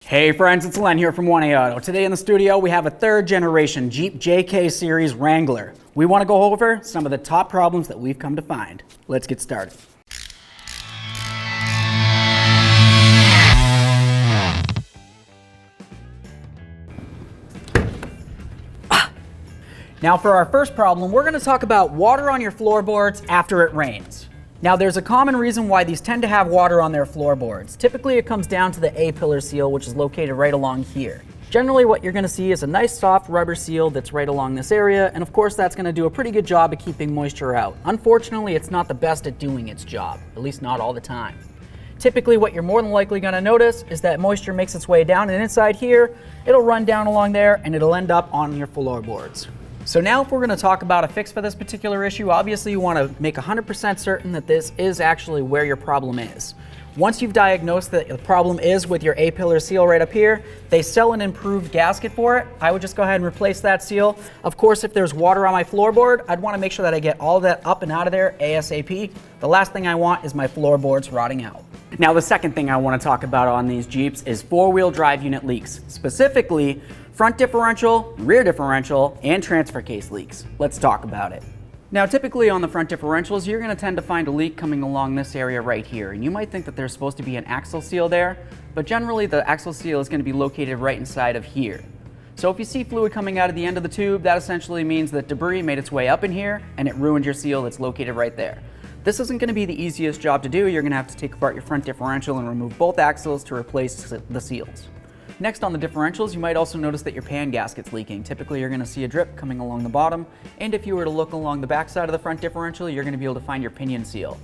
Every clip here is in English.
Hey friends, it's Len here from 1A Auto. Today in the studio we have a third generation Jeep JK series Wrangler. We want to go over some of the top problems that we've come to find. Let's get started. Now for our first problem, we're going to talk about water on your floorboards after it rains. Now there's a common reason why these tend to have water on their floorboards. Typically it comes down to the A-pillar seal, which is located right along here. Generally what you're going to see is a nice soft rubber seal that's right along this area, and of course that's going to do a pretty good job at keeping moisture out. Unfortunately, it's not the best at doing its job, at least not all the time. Typically what you're more than likely going to notice is that moisture makes its way down, and inside here it'll run down along there and it'll end up on your floorboards. So now if we're going to talk about a fix for this particular issue, obviously you want to make 100% certain that this is actually where your problem is. Once you've diagnosed that the problem is with your A-pillar seal right up here, they sell an improved gasket for it. I would just go ahead and replace that seal. Of course, if there's water on my floorboard, I'd want to make sure that I get all of that up and out of there ASAP. The last thing I want is my floorboards rotting out. Now the second thing I want to talk about on these Jeeps is four-wheel drive unit leaks, specifically front differential, rear differential, and transfer case leaks. Let's talk about it. Now typically on the front differentials, you're going to tend to find a leak coming along this area right here, and you might think that there's supposed to be an axle seal there, but generally the axle seal is going to be located right inside of here. So if you see fluid coming out of the end of the tube, that essentially means that debris made its way up in here and it ruined your seal that's located right there. This isn't going to be the easiest job to do. You're going to have to take apart your front differential and remove both axles to replace the seals. Next on the differentials, you might also notice that your pan gasket's leaking. Typically you're going to see a drip coming along the bottom, and if you were to look along the back side of the front differential, you're going to be able to find your pinion seal.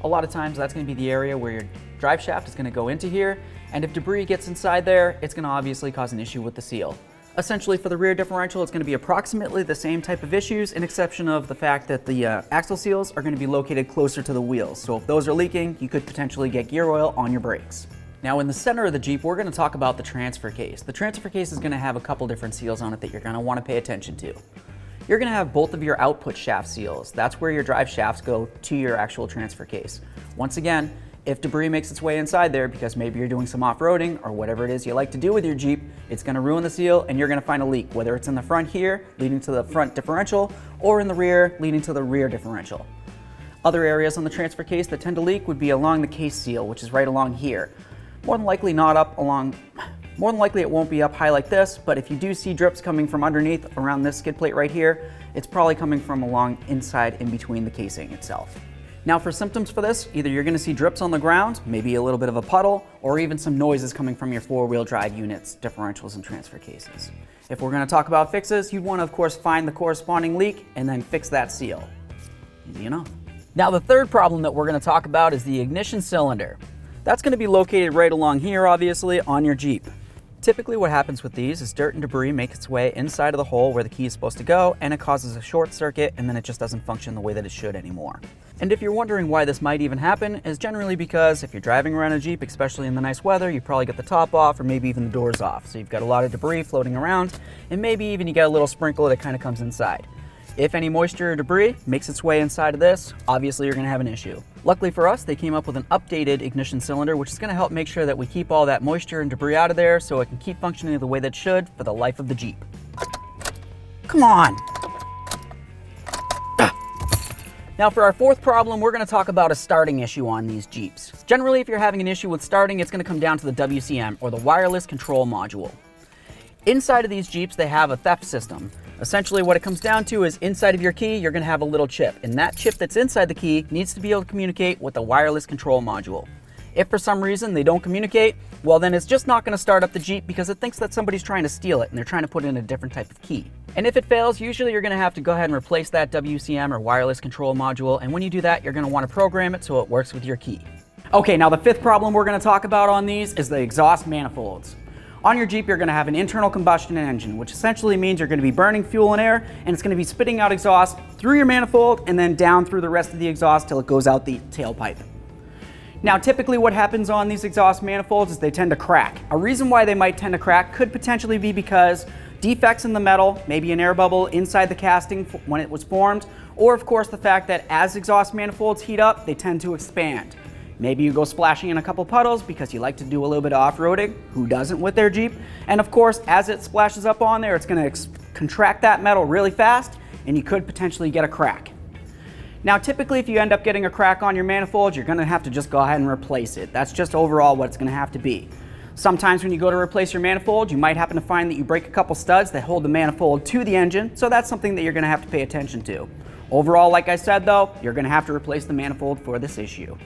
A lot of times that's going to be the area where your drive shaft is going to go into here, and if debris gets inside there, it's going to obviously cause an issue with the seal. Essentially for the rear differential, it's going to be approximately the same type of issues, in exception of the fact that the axle seals are going to be located closer to the wheels. So if those are leaking, you could potentially get gear oil on your brakes. Now in the center of the Jeep, we're going to talk about the transfer case. The transfer case is going to have a couple different seals on it that you're going to want to pay attention to. You're going to have both of your output shaft seals. That's where your drive shafts go to your actual transfer case. Once again, if debris makes its way inside there because maybe you're doing some off-roading or whatever it is you like to do with your Jeep, it's going to ruin the seal and you're going to find a leak, whether it's in the front here leading to the front differential or in the rear leading to the rear differential. Other areas on the transfer case that tend to leak would be along the case seal, which is right along here. More than likely it won't be up high like this, but if you do see drips coming from underneath around this skid plate right here, it's probably coming from along inside in between the casing itself. Now for symptoms for this, either you're going to see drips on the ground, maybe a little bit of a puddle, or even some noises coming from your four-wheel drive units, differentials, and transfer cases. If we're going to talk about fixes, you'd want to of course find the corresponding leak and then fix that seal. Easy enough. Now the third problem that we're going to talk about is the ignition cylinder. That's going to be located right along here, obviously, on your Jeep. Typically what happens with these is dirt and debris make its way inside of the hole where the key is supposed to go, and it causes a short circuit, and then it just doesn't function the way that it should anymore. And if you're wondering why this might even happen, is generally because if you're driving around a Jeep, especially in the nice weather, you probably get the top off or maybe even the doors off. So you've got a lot of debris floating around, and maybe even you get a little sprinkle that kind of comes inside. If any moisture or debris makes its way inside of this, obviously you're going to have an issue. Luckily for us, they came up with an updated ignition cylinder, which is going to help make sure that we keep all that moisture and debris out of there so it can keep functioning the way that it should for the life of the Jeep. Come on! Now for our fourth problem, we're going to talk about a starting issue on these Jeeps. Generally, if you're having an issue with starting, it's going to come down to the WCM, or the wireless control module. Inside of these Jeeps, they have a theft system. Essentially what it comes down to is inside of your key, you're going to have a little chip, and that chip that's inside the key needs to be able to communicate with the wireless control module. If for some reason they don't communicate, well then it's just not going to start up the Jeep because it thinks that somebody's trying to steal it and they're trying to put in a different type of key. And if it fails, usually you're going to have to go ahead and replace that WCM or wireless control module, and when you do that, you're going to want to program it so it works with your key. Okay, now the fifth problem we're going to talk about on these is the exhaust manifolds. On your Jeep, you're going to have an internal combustion engine, which essentially means you're going to be burning fuel and air, and it's going to be spitting out exhaust through your manifold and then down through the rest of the exhaust till it goes out the tailpipe. Now, typically what happens on these exhaust manifolds is they tend to crack. A reason why they might tend to crack could potentially be because defects in the metal, maybe an air bubble inside the casting when it was formed, or of course the fact that as exhaust manifolds heat up, they tend to expand. Maybe you go splashing in a couple puddles because you like to do a little bit of off-roading. Who doesn't with their Jeep? And of course, as it splashes up on there, it's going to contract that metal really fast, and you could potentially get a crack. Now, typically, if you end up getting a crack on your manifold, you're going to have to just go ahead and replace it. That's just overall what it's going to have to be. Sometimes when you go to replace your manifold, you might happen to find that you break a couple studs that hold the manifold to the engine, so that's something that you're going to have to pay attention to. Overall, like I said though, you're going to have to replace the manifold for this issue.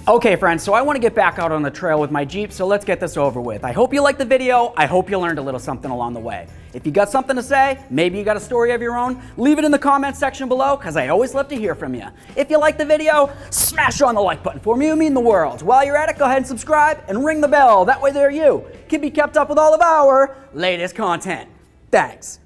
Okay friends, so I want to get back out on the trail with my Jeep, so let's get this over with. I hope you liked the video. I hope you learned a little something along the way. If you got something to say, maybe you got a story of your own, leave it in the comments section below, because I always love to hear from you. If you liked the video, smash on the like button for me. It would mean the world. While you're at it, go ahead and subscribe and ring the bell. That way there you can be kept up with all of our latest content. Thanks.